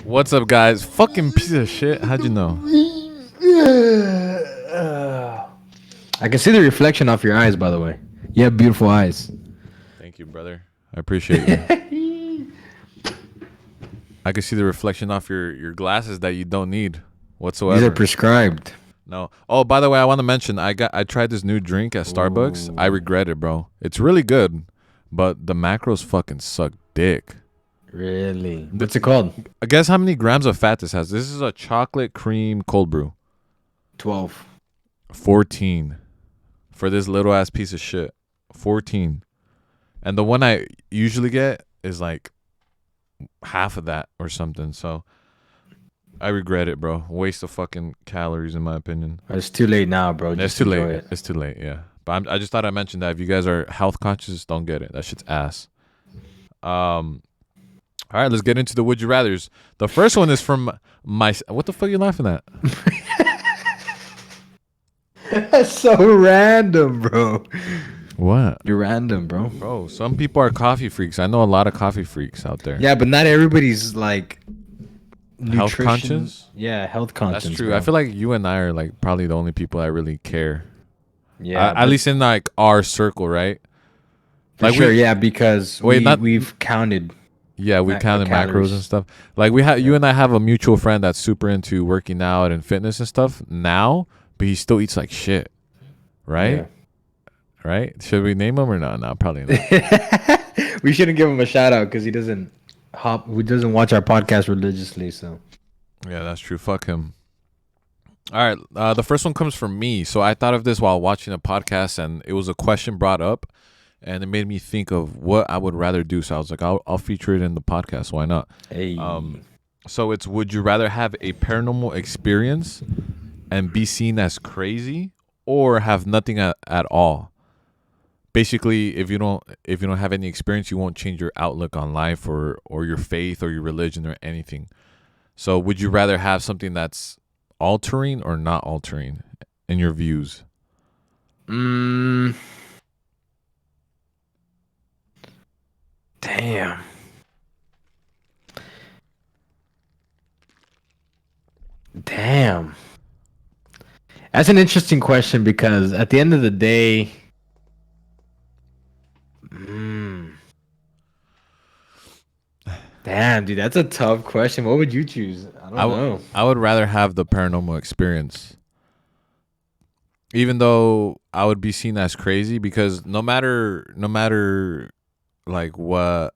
What's up, guys? Fucking piece of shit. How'd you know? I can see the reflection off your eyes, by the way. You have beautiful eyes. Thank you, brother. I appreciate you. I can see the reflection off your glasses that you don't need These are whatsoever. prescribed. No. Oh, by the way, I want to mention I tried this new drink at Starbucks. I Ooh, regret it, bro. It's really good, but the macros fucking suck dick. really? The, What's it called? guess how many grams of fat this has? This is a chocolate cream cold brew. 12. 14 for this little ass piece of shit. 14. And the one I usually get is like half of that or something. So I regret it, bro. Waste of fucking calories, in my opinion. It's too late now, bro. It's Just too enjoy late. it. It's too late, yeah. But I just thought I'd mention that if you guys are health conscious, don't get it. That shit's ass. All right, let's get into the would you rather's. The first one is from my. What the fuck are you laughing at? That's so random, bro. What? You're random, bro. Bro, some people are coffee freaks. I know a lot of coffee freaks out there. Yeah, but not everybody's like Health nutrition. conscious? Yeah, health conscious. That's true. Bro. I feel like you and I are like probably the only people that really care. Yeah, At least in like our circle, right? for Like sure. Yeah, because we've counted. yeah, we counted macros calories. and stuff. Like we have you and I have a mutual friend that's super into working out and fitness and stuff now, but he still eats like shit. Right? Yeah. Right? Should we name him or not? No, probably not. We shouldn't give him a shout out because he doesn't watch our podcast religiously. So Yeah, that's true. Fuck him. All right. The first one comes from me. So I thought of this while watching a podcast, and it was a question brought up, and it made me think of what I would rather do. So I was like, I'll feature it in the podcast. Why not? hey, So it's, would you rather have a paranormal experience and be seen as crazy, or have nothing at all? Basically, if you don't have any experience, you won't change your outlook on life or your faith or your religion or anything. So would you rather have something that's altering or not altering in your views? damn, damn. That's an interesting question because at the end of the day, mm, damn, dude, that's a tough question. What would you choose? I don't know. I would rather have the paranormal experience, even though I would be seen as crazy, because no matter like what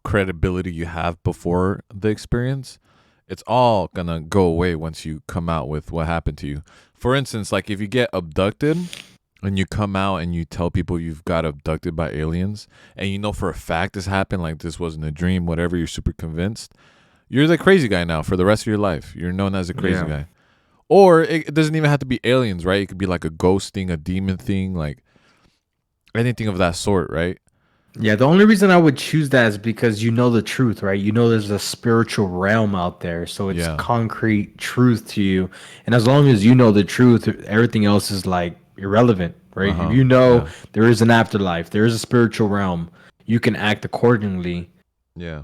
credibility you have before the experience, it's all gonna go away once you come out with what happened to you. For instance, like if you get abducted and you come out and you tell people you've got abducted by aliens, and you know for a fact this happened, like this wasn't a dream, whatever, you're super convinced, you're the crazy guy now for the rest of your life. You're known as a crazy Yeah. guy. Or it doesn't even have to be aliens, right? It could be like a ghost thing, a demon thing, like anything of that sort, right? Yeah, the only reason I would choose that is because you know the truth, right? You know there's a spiritual realm out there, so it's Yeah. concrete truth to you. And as long as you know the truth, everything else is like irrelevant, right? If you know Yeah. there is an afterlife, there is a spiritual realm, you can act accordingly. Yeah.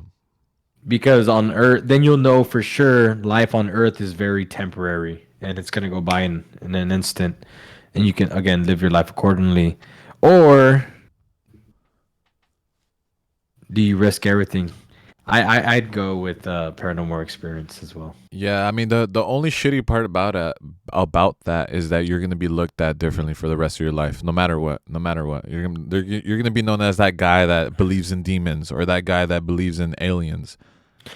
Because on Earth, then you'll know for sure life on Earth is very temporary and it's gonna go by in an instant, and you can again live your life accordingly. Or do you risk everything? I'd go with paranormal experience as well. Yeah, I mean the only shitty part about that is that you're gonna be looked at differently for the rest of your life, no matter what. No matter what, you're gonna be known as that guy that believes in demons or that guy that believes in aliens,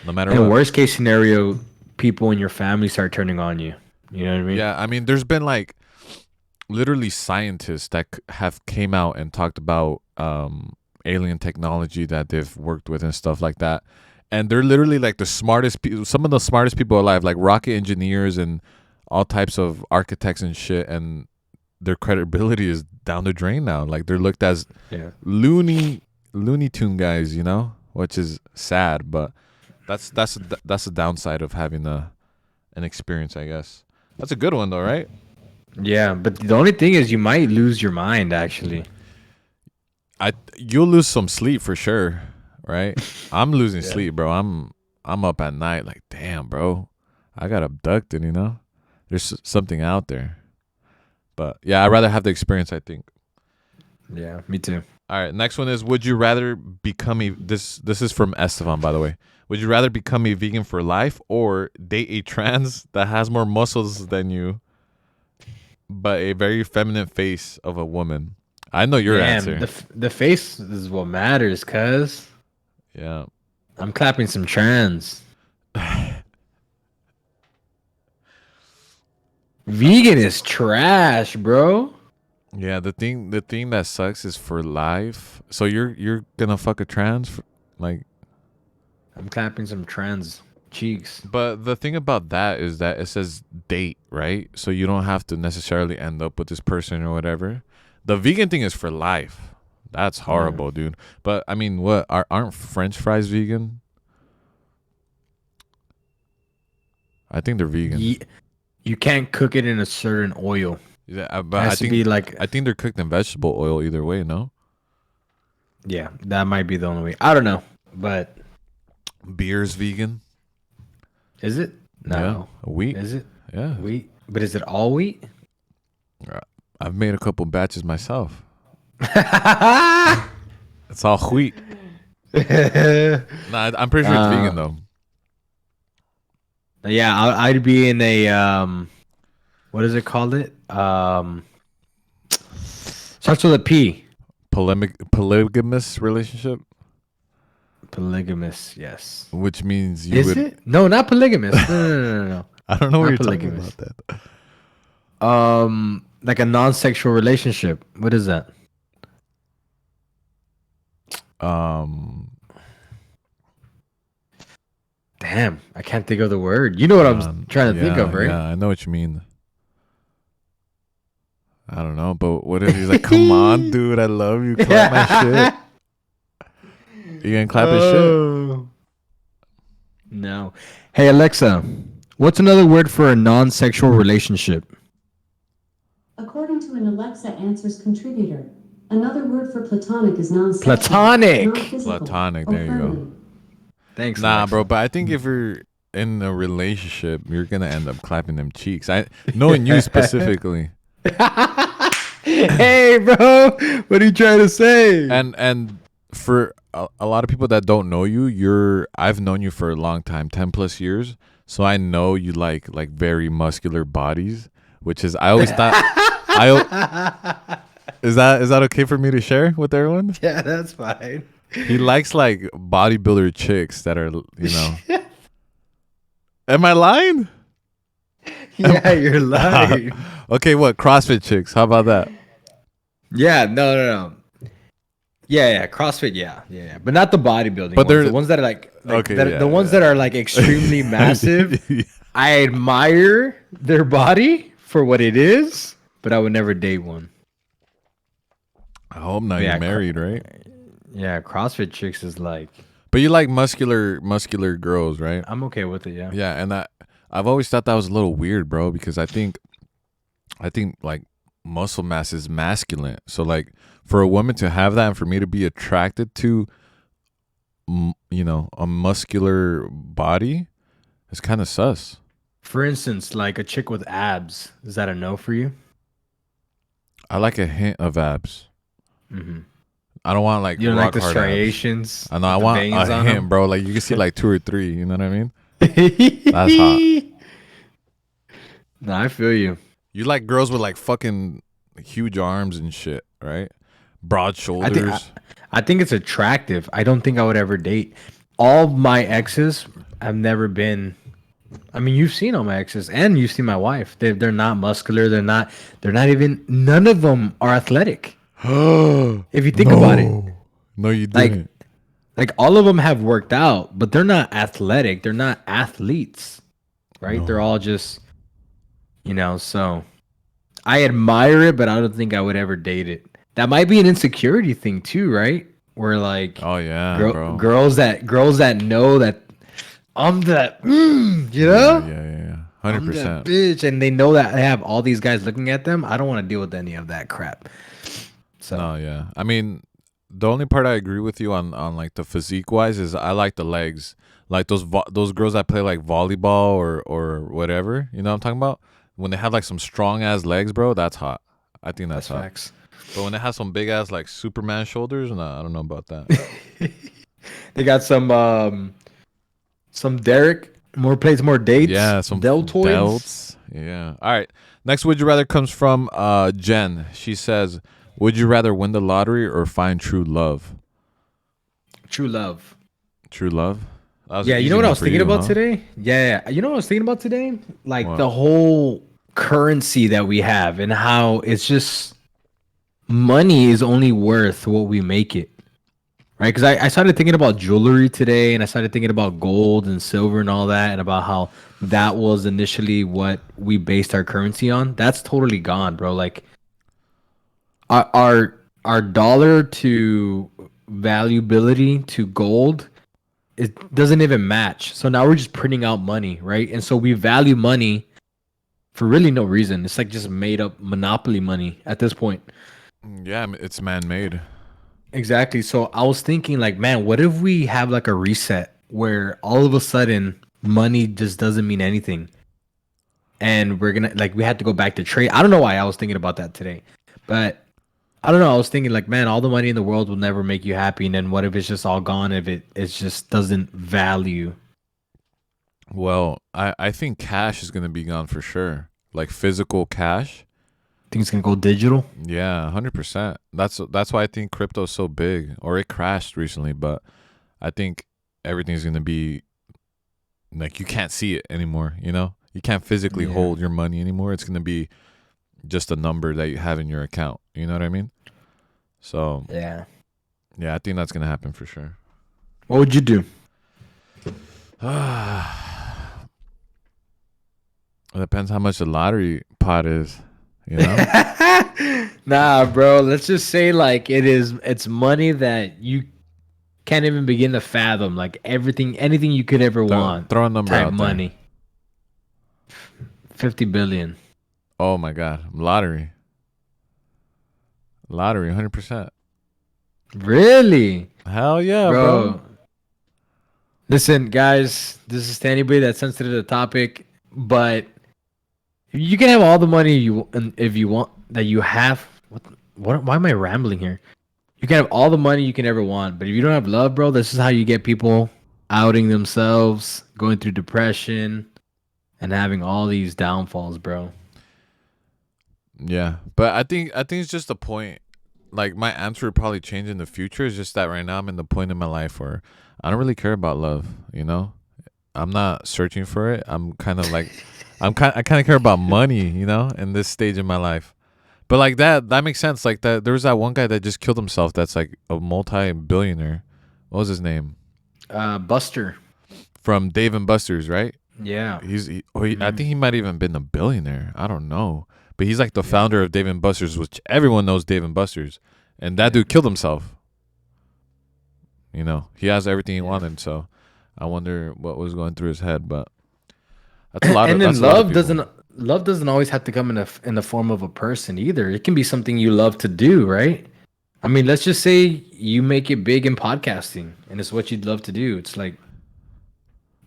no matter And what. worst case scenario, people in your family start turning on you. You know what I mean? Yeah, I mean, there's been like literally scientists that have came out and talked about alien technology that they've worked with and stuff like that, and they're literally like the smartest people, some of the smartest people alive, like rocket engineers and all types of architects and shit, and their credibility is down the drain now. Like they're looked as Yeah. Looney Tune guys, which is sad, but that's the downside of having an experience, I guess. That's a good one though, right? Yeah, but the only thing is you might lose your mind actually. You'll lose some sleep for sure, right? I'm losing Yeah. sleep, bro. I'm I'm up at night like, damn, bro, I got abducted. There's something out there. But yeah, I'd rather have the experience, I think. Yeah, me too. All right, next one is: would you rather become a this is from Esteban, by the way. Would you rather become a vegan for life or date a trans that has more muscles than you, but a very feminine face of a woman? I know your Damn, answer. the face is what matters, cuz. Yeah. I'm clapping some trans. Vegan is trash, bro. Yeah, the thing that sucks is for life. So you're gonna fuck a trans like. I'm clapping some trans cheeks. But the thing about that is that it says date, right? So you don't have to necessarily end up with this person or whatever. The vegan thing is for life. That's horrible, dude. But I mean, what aren't French fries vegan? I think they're vegan. You can't cook it in a certain oil. Yeah, It but has to be like, I think they're cooked in vegetable oil either way. No, yeah, that might be the only way. I don't know, but beer's vegan. is it? No. Yeah, wheat. Is it Yeah, wheat? But is it all wheat? I've made a couple batches myself. Yeah, It's all wheat. Nah, I'm pretty sure it's vegan though. I'd be in a what is it called? Starts with a P. Polygamous relationship, Polygamous, yes. which means you Is would. it? No, not polygamous. No. I don't know what Not you're talking polygamous. about that. Like a non-sexual relationship. What is that? Damn, I can't think of the word. You know what I'm trying to think of, right? Yeah, I know what you mean. I don't know, but what if he's like, "Come on, dude, I love you, clap my shit." You gonna clap his shit? No. Hey Alexa, what's another word for a non-sexual relationship? According to an Alexa Answers contributor, another word for platonic is non-sexual. Platonic. Non-physical, Platonic, or there you go. feminine. Thanks. Nah, Alexa. bro, but I think if you're in a relationship, you're gonna end up clapping them cheeks. Knowing you specifically. Hey, bro, what are you trying to say? And for a lot of people that don't know you, I've known you for a long time, 10 plus years. So I know you like very muscular bodies, which is I always thought is that okay for me to share with everyone? Yeah, that's fine. He likes like bodybuilder chicks that are, Am I lying? Yeah, you're lying. Okay, what? CrossFit chicks. How about that? Yeah, no. Yeah, CrossFit, yeah. But not the bodybuilding But ones. they're- The ones that are like Okay, the ones that are like extremely massive. I admire their body for what it is, but I would never date one. I hope not. Yeah, You're married, right? Yeah, CrossFit chicks is like, But you like muscular girls, right? I'm okay with it, yeah. Yeah, and I've always thought that was a little weird, bro, because I think like muscle mass is masculine. So like for a woman to have that and for me to be attracted to a muscular body is kind of sus. For instance, like a chick with abs, is that a no for you? I like a hint of abs. Mm-hmm. I don't want like You don't rock like the hard abs. striations? I know I with the want veins a on hint, them? bro. Like you can see like 2 or 3, you know what I mean? That's hot. No, I feel you. You like girls with like fucking huge arms and shit, right? Broad shoulders. I think it's attractive. I don't think I would ever date. All my exes have never been. I mean, you've seen all my exes, and you've seen my wife. They're not muscular. They're not even. None of them are athletic. If you think about it, No, you like, didn't. like all of them have worked out, but they're not athletic. They're not athletes, right? No. They're all just, So I admire it, but I don't think I would ever date it. That might be an insecurity thing too, right? Where like, Oh yeah, bro. girls that know that I'm that, Yeah. I'm 100%. that bitch, and they know that they have all these guys looking at them. I don't want to deal with any of that crap. So No, yeah. I mean, the only part I agree with you on like the physique wise is I like the legs. Like those girls that play like volleyball or whatever. You know what I'm talking about? When they have like some strong ass legs, bro, that's hot. I think that's hot. Facts. But when they have some big ass like Superman shoulders, nah, I don't know about that. They got some Derek, more plates, more dates. Yeah, some Deltoids. delts. Yeah. All right. Next, would you rather comes from Jen. She says, "Would you rather win the lottery or find true love?" True love. True love. That was Yeah, an you easy know what I one was for thinking you, about huh? today? Yeah, you know what I was thinking about today? Like What? the whole currency that we have and how it's just money is only worth what we make it. Right? Because I started thinking about jewelry today and I started thinking about gold and silver and all that and about how that was initially what we based our currency on. That's totally gone, bro. Like our dollar to valuability to gold, it doesn't even match. So now we're just printing out money, right? And so we value money for really no reason. It's like just made up monopoly money at this point. Yeah, it's man made. Exactly. So I was thinking like, man, what if we have like a reset where all of a sudden money just doesn't mean anything? And we're gonna like we had to go back to trade. I don't know why I was thinking about that today. But I don't know. I was thinking like, man, all the money in the world will never make you happy. And then what if it's just all gone if it just doesn't value? Well, I think cash is gonna be gone for sure. Like physical cash. Things can go digital. Yeah, 100%. That's why I think crypto is so big, or it crashed recently. But I think everything's gonna be like you can't see it anymore. You know, you can't physically Yeah. hold your money anymore. It's gonna be just a number that you have in your account. You know what I mean? So Yeah. yeah, I think that's gonna happen for sure. What would you do? It depends how much the lottery pot is. You know? Nah, bro. Let's just say like it's money that you can't even begin to fathom. Like anything you could ever want. Throw a number Type out money. 50 billion. there. Oh my god, lottery, 100%. Really? Hell yeah, Bro. bro. Listen, guys, this is to anybody that's sensitive to the topic, but you can have all the money if you want that you have. What? Why am I rambling here? You can have all the money you can ever want, but if you don't have love, bro, this is how you get people outing themselves, going through depression, and having all these downfalls, bro. Yeah, but I think it's just the point. Like my answer would probably change in the future. It's just that right now I'm in the point in my life where I don't really care about love. You know, I'm not searching for it. I'm kind of like I kind of care about money. You know, in this stage in my life. But like that makes sense. Like that, there was that one guy that just killed himself. That's like a multi-billionaire. What was his name? Buster. From Dave and Buster's, right? Yeah. I think he might even been a billionaire. I don't know, but he's like the founder of Dave and Buster's, which everyone knows Dave and Buster's. And that dude killed himself. You know, he has everything he wanted. So I wonder what was going through his head. But that's a lot of. And then That's a lot of people. love doesn't always have to come in the form of a person either. It can be something you love to do, right? I mean, let's just say you make it big in podcasting and it's what you'd love to do. It's like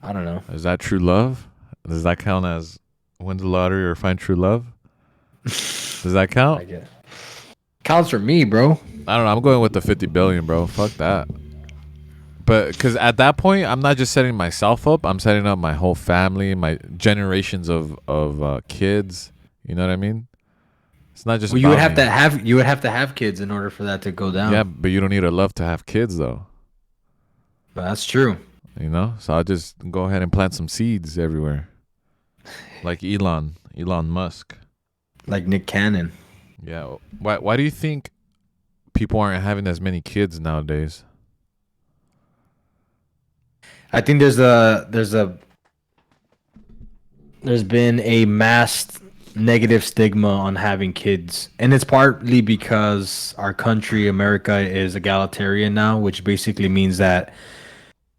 I don't know. Is that true love? Does that count as win the lottery or find true love? Does that count? I guess. Counts for me, bro. I don't know. I'm going with the 50 billion, bro. Fuck that. But because at that point, I'm not just setting myself up. I'm setting up my whole family, my generations of kids. You know what I mean? It's not just. Well, you would about have me. to have kids in order for that to go down. Yeah, but you don't need a love to have kids, though. But that's true. You know, so I'll just go ahead and plant some seeds everywhere, like Elon Musk. Like Nick Cannon. Yeah. Why do you think people aren't having as many kids nowadays? I think there's been a mass negative stigma on having kids, and it's partly because our country, America, is egalitarian now, which basically means that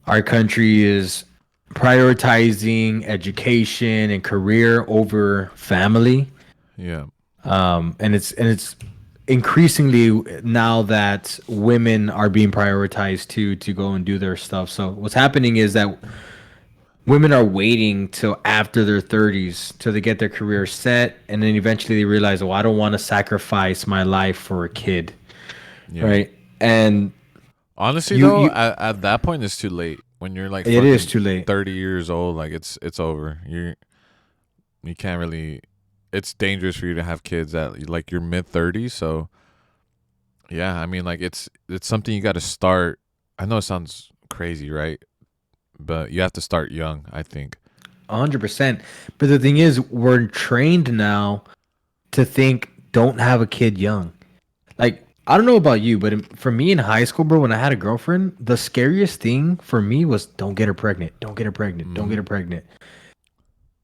our country is prioritizing education and career over family. Yeah. And it's increasingly now that women are being prioritized to go and do their stuff. So what's happening is that women are waiting till after their 30s till they get their career set, and then eventually they realize, oh, I don't want to sacrifice my life for a kid, Yeah. right? And Honestly, you though, you at that point, it's too late. When you're like it is fucking too late. 30 years old, like it's over. You can't really. It's dangerous for you to have kids at like your mid 30s. So yeah, I mean, like it's something you got to start. I know it sounds crazy, right? But you have to start young, I think. 100%. But the thing is, we're trained now to think don't have a kid young. Like, I don't know about you, but for me in high school, bro, when I had a girlfriend, the scariest thing for me was don't get her pregnant. Don't get her pregnant. Don't get Hmm. her pregnant.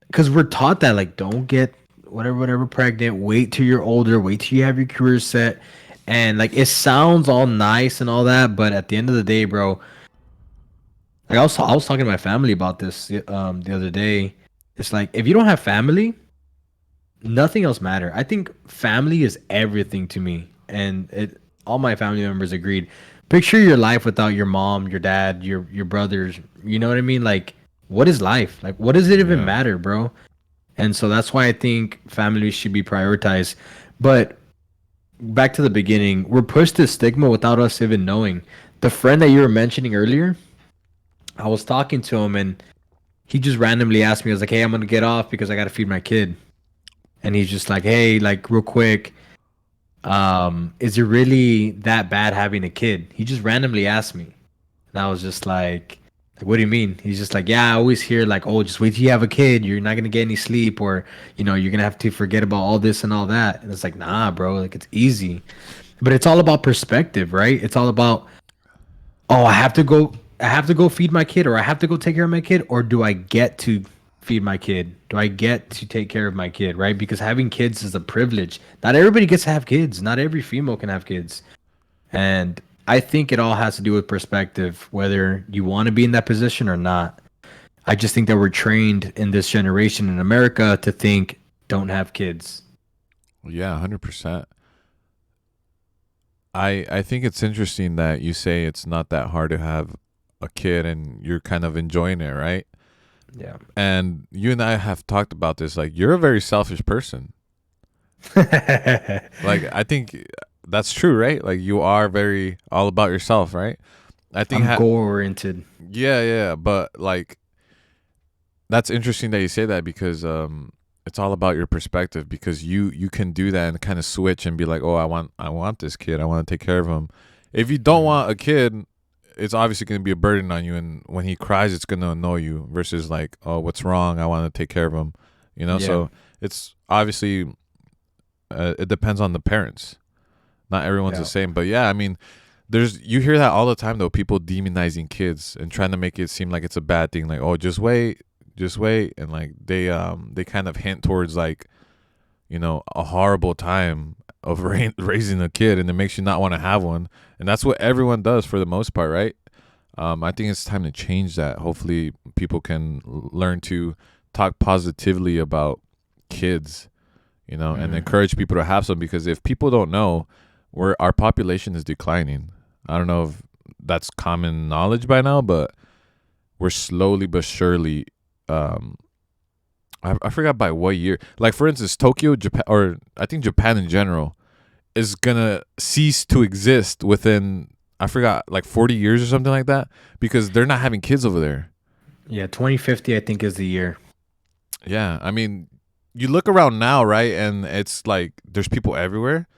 Because we're taught that, like, don't get whatever pregnant. Wait till you're older. Wait till you have your career set. And, like, it sounds all nice and all that. But at the end of the day, bro, like, I was talking to my family about this the other day. It's like, if you don't have family, nothing else matter. I think family is everything to me, and it all my family members agreed. Picture your life without your mom, your dad, your brothers. You know what I mean? Like, what is life? Like, what does it even Yeah. matter, bro? And so that's why I think families should be prioritized. But back to the beginning, we're pushed to stigma without us even knowing. The friend that you were mentioning earlier, I was talking to him and he just randomly asked me, I was like, hey, I'm gonna get off because I gotta feed my kid. And he's just like, hey, like real quick, is it really that bad having a kid? He just randomly asked me. And I was just like, what do you mean? He's just like, yeah, I always hear like, oh, just wait till you have a kid. You're not gonna get any sleep, or you're gonna have to forget about all this and all that. And it's like, nah, bro, like it's easy. But it's all about perspective, right? It's all about, oh, I have to go feed my kid, or I have to go take care of my kid, or do I get to feed my kid? Do I get to take care of my kid, right? Because having kids is a privilege. Not everybody gets to have kids. Not every female can have kids. And I think it all has to do with perspective, whether you want to be in that position or not. I just think that we're trained in this generation in America to think don't have kids. Yeah, 100%. I think it's interesting that you say it's not that hard to have a kid and you're kind of enjoying it, right? Yeah. And you and I have talked about this. Like, you're a very selfish person. Like, I think that's true, right? Like, you are very all about yourself, right? I think, I'm goal oriented. yeah, yeah. But, like, that's interesting that you say that because it's all about your perspective because you can do that and kind of switch and be like, oh, I want this kid, I want to take care of him. If you don't want a kid, it's obviously going to be a burden on you, and when he cries it's going to annoy you versus like, oh, what's wrong, I want to take care of him, Yeah. so it's obviously it depends on the parents. Not everyone's the Yeah. same, but yeah, I mean, you hear that all the time though, people demonizing kids and trying to make it seem like it's a bad thing, like, oh, just wait, and like they kind of hint towards like, a horrible time of raising a kid, and it makes you not want to have one, and that's what everyone does for the most part, right? I think it's time to change that. Hopefully people can learn to talk positively about kids, and Mhm. encourage people to have some, because if people don't know, our population is declining. I don't know if that's common knowledge by now, but we're slowly but surely, um I forgot by what year. Like, for instance, Tokyo, Japan, or I think Japan in general, is gonna cease to exist within, I forgot, like 40 years or something like that, because they're not having kids over there. Yeah, 2050 I think is the year. Yeah, I mean, you look around now, right, and it's like there's people everywhere.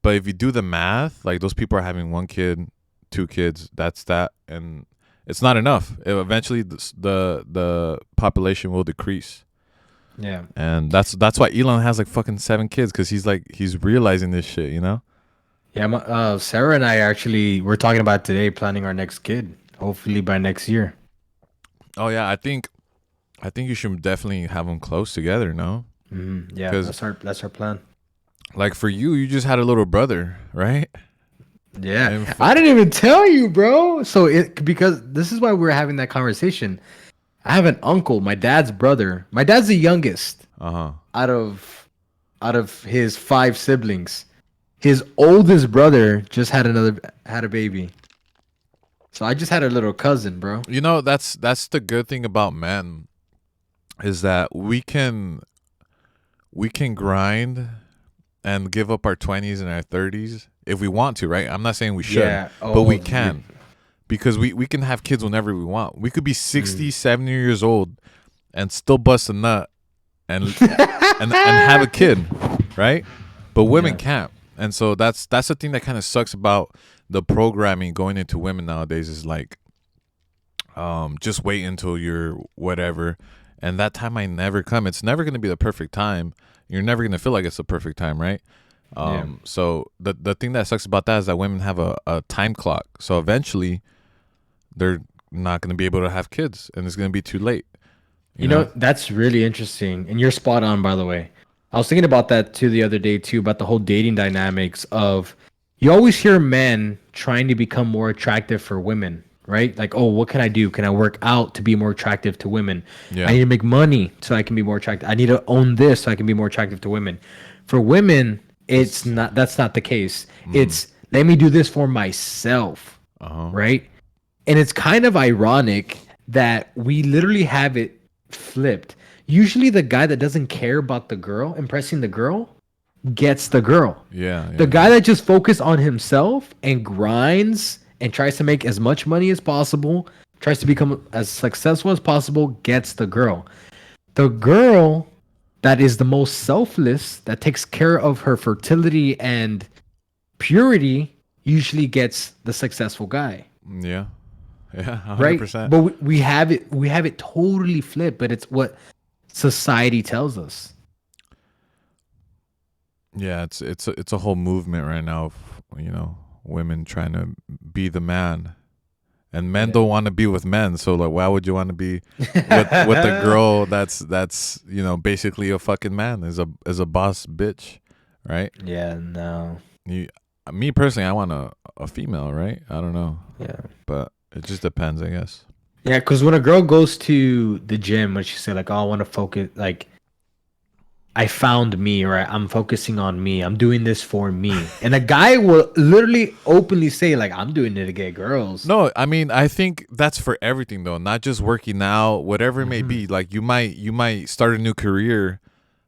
But if you do the math, like those people are having one kid, two kids. That's that, and it's not enough. Eventually, the population will decrease. Yeah. And that's why Elon has like fucking 7 kids, because he's realizing this shit, Yeah, Sarah and I actually we're talking about today planning our next kid, hopefully by next year. Oh yeah, I think you should definitely have them close together, no? Yeah, Because that's our plan. like for you just had a little brother, right? Yeah, And I didn't even tell you, bro. So because this is why we're having that conversation. I have an uncle, my dad's brother. My dad's the youngest uh-huh. out of his 5 siblings. His oldest brother just had a baby. So I just had a little cousin, bro. You know, that's the good thing about men is that we can grind and give up our 20s and our 30s if we want to, right? I'm not saying we should, Yeah. but we Oh, can because we can have kids whenever we want. We could be 60, 70 years old and still bust a nut and and have a kid, right? But women Yeah. can't. And so that's the thing that kind of sucks about the programming going into women nowadays is like just wait until you're whatever, and that time might never come. It's never going to be the perfect time. You're never going to feel like it's the perfect time, right? Yeah. So the thing that sucks about that is that women have a time clock. So eventually they're not going to be able to have kids and it's going to be too late. You know, that's really interesting. And you're spot on, by the way. I was thinking about that too the other day too, about the whole dating dynamics of you always hear men trying to become more attractive for women, right? Like, oh, what can I do? Can I work out to be more attractive to women? Yeah. I need to make money so I can be more attractive. I need to own this so I can be more attractive to women. For women, it's not that's not the case. It's let me do this for myself, right? And it's kind of ironic that we literally have it flipped. Usually the guy that doesn't care about the girl, impressing the girl, gets the girl. Yeah. The guy that just focuses on himself and grinds and tries to make as much money as possible, tries to become as successful as possible, gets the girl. The girl that is the most selfless, that takes care of her fertility and purity, usually gets the successful guy. Yeah. Yeah, 100%. Right? But we have it totally flipped, but it's what society tells us. Yeah, it's a whole movement right now of, women trying to be the man. And men don't want to be with men, so like why would you want to be with a girl that's basically a fucking man, is a boss bitch, right? Yeah, no. Me personally, I want a female, right? I don't know. Yeah. But it just depends, I guess. Yeah, because when a girl goes to the gym, when she say like, "Oh, I want to focus," like, I found me, right? I'm focusing on me. I'm doing this for me. And a guy will literally openly say like, "I'm doing it to get girls." No, I mean, I think that's for everything though, not just working out, whatever it may be. Like you might start a new career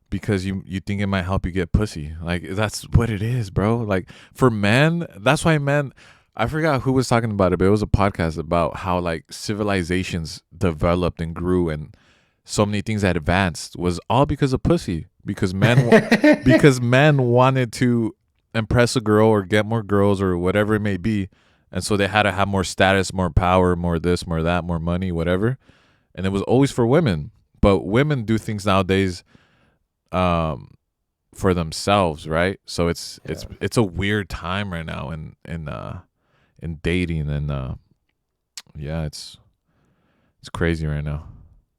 because you think it might help you get pussy. Like that's what it is, bro. Like for men, that's why men, I forgot who was talking about it, but it was a podcast about how like civilizations developed and grew and so many things that advanced was all because of pussy. Because men wanted to impress a girl or get more girls or whatever it may be, and so they had to have more status, more power, more this, more that, more money, whatever. And it was always for women, but women do things nowadays for themselves, right? So it's a weird time right now in dating, and it's crazy right now.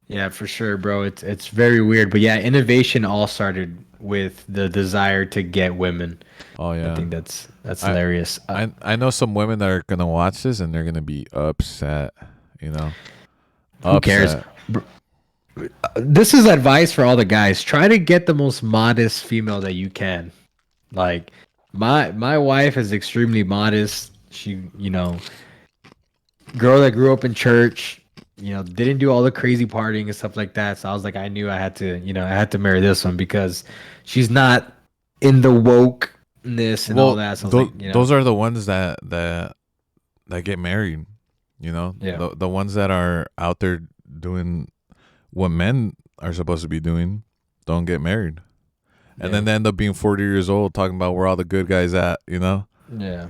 Yeah, for sure, bro. It's very weird, but yeah, innovation all started with the desire to get women. Oh yeah, I think that's hilarious. I know some women that are gonna watch this and they're gonna be upset. Who cares? This is advice for all the guys. Try to get the most modest female that you can. Like my wife is extremely modest. She, girl that grew up in church, didn't do all the crazy partying and stuff like that. So I was like, I knew I had to marry this one because she's not in the wokeness and all that. So those are the ones that get married. Yeah. The ones that are out there doing what men are supposed to be doing don't get married, and then they end up being 40 years old talking about where all the good guys at. Yeah.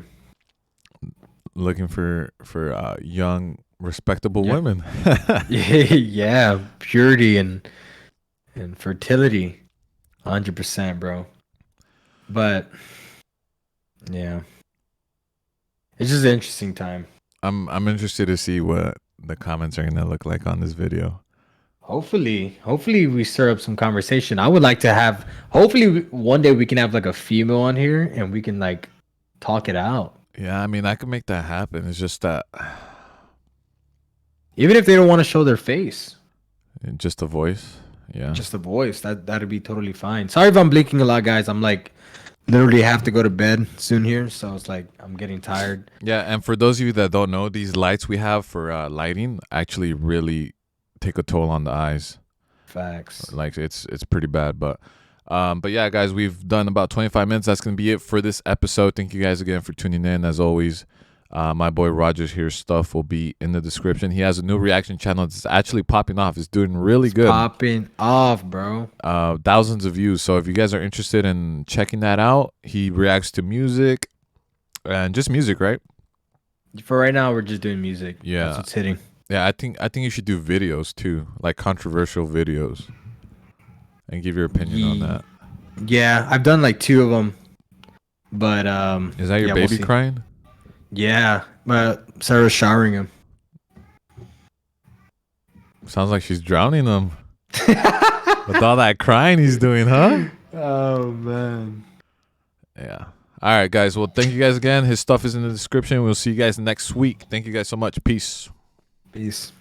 Looking for young, respectable women. Yeah, purity and fertility, 100%, bro. But yeah, it's just an interesting time. I'm interested to see what the comments are gonna look like on this video. Hopefully we stir up some conversation. I would like to have. Hopefully, one day we can have like a female on here and we can like talk it out. Yeah, I mean, I could make that happen. It's just that. Even if they don't want to show their face. Just a voice. Yeah. Just a voice. That'd be totally fine. Sorry if I'm blinking a lot, guys. I'm like literally have to go to bed soon here, so it's like I'm getting tired. Yeah, and for those of you that don't know, these lights we have for lighting actually really take a toll on the eyes. Facts. Like it's pretty bad, but yeah, guys, we've done about 25 minutes. That's gonna be it for this episode. Thank you guys again for tuning in. As always, my boy Roger's here stuff will be in the description. He has a new reaction channel that's actually popping off. It's doing really good. Popping off, bro. Thousands of views. So if you guys are interested in checking that out, he reacts to music and just music, right? For right now, we're just doing music. Yeah. That's what's hitting. Yeah, I think you should do videos too, like controversial videos, and give your opinion on that. Yeah, I've done like 2 of them, but Is that your yeah, we'll baby see. crying? Yeah, but Sarah's showering him. Sounds like she's drowning him with all that crying he's doing, huh? Oh man. Yeah. All right, guys. Well, thank you guys again. His stuff is in the description. We'll see you guys next week. Thank you guys so much. Peace. Peace.